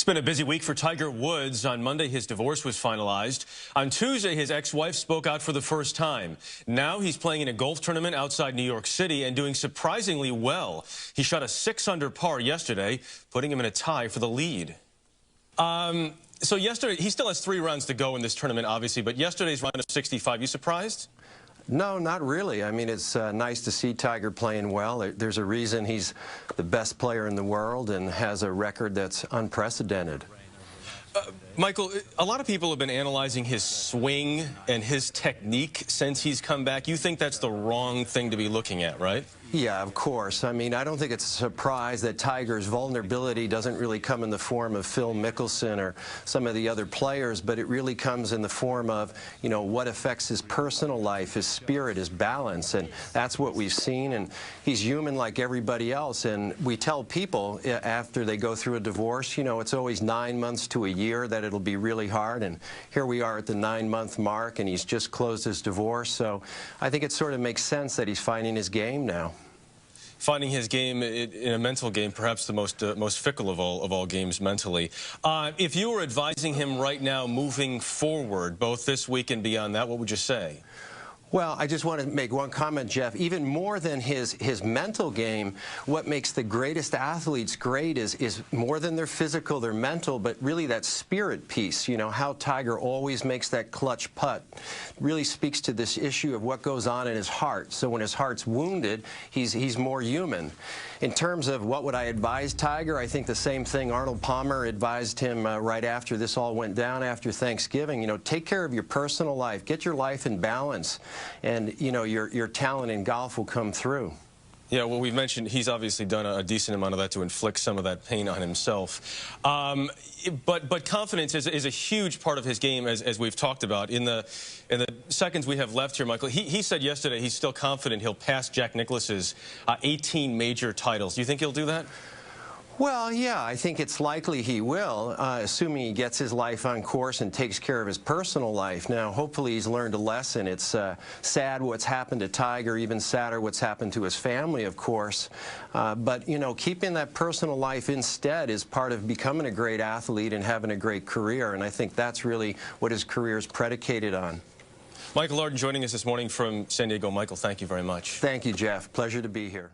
Been a busy week for Tiger Woods. On Monday, his divorce was finalized. On Tuesday, his ex-wife spoke out for the first time. Now he's playing in a golf tournament outside New York City and doing surprisingly well. He shot a 6-under par yesterday, putting him in a tie for the lead. So yesterday, he still has 3 rounds to go in this tournament, obviously, but yesterday's round of 65, you surprised? No, not really. I mean, it's nice to see Tiger playing well. There's a reason he's the best player in the world and has a record that's unprecedented. Michael, a lot of people have been analyzing his swing and his technique since he's come back. You think that's the wrong thing to be looking at, right? Yeah, of course. I mean, I don't think it's a surprise that Tiger's vulnerability doesn't really come in the form of Phil Mickelson or some of the other players, but it really comes in the form of, you know, what affects his personal life, his spirit, his balance, and that's what we've seen. And he's human like everybody else, and we tell people after they go through a divorce, you know, it's always 9 months to a year that it'll be really hard, and here we are at the 9-month mark, and he's just closed his divorce, so I think it sort of makes sense that he's finding his game now. Finding his game in a mental game, perhaps the most fickle of all games mentally. If you were advising him right now moving forward, both this week and beyond that, what would you say? Well, I just want to make one comment, Jeff. Even more than his mental game, what makes the greatest athletes great is more than their physical, their mental, but really that spirit piece. You know, how Tiger always makes that clutch putt really speaks to this issue of what goes on in his heart. So when his heart's wounded, he's more human. In terms of what would I advise Tiger, I think the same thing Arnold Palmer advised him right after this all went down after Thanksgiving. You know, take care of your personal life, get your life in balance, and you know your talent in golf will come through. Yeah, well, we've mentioned he's obviously done a decent amount of that to inflict some of that pain on himself. But confidence is a huge part of his game, as we've talked about. In the seconds we have left here, Michael, he said yesterday he's still confident he'll pass Jack Nicklaus's 18 major titles. Do you think he'll do that? Well, yeah, I think it's likely he will, assuming he gets his life on course and takes care of his personal life. Now, hopefully he's learned a lesson. It's sad what's happened to Tiger, even sadder what's happened to his family, of course. But, you know, keeping that personal life instead is part of becoming a great athlete and having a great career, and I think that's really what his career is predicated on. Michael Arden joining us this morning from San Diego. Michael, thank you very much. Thank you, Jeff. Pleasure to be here.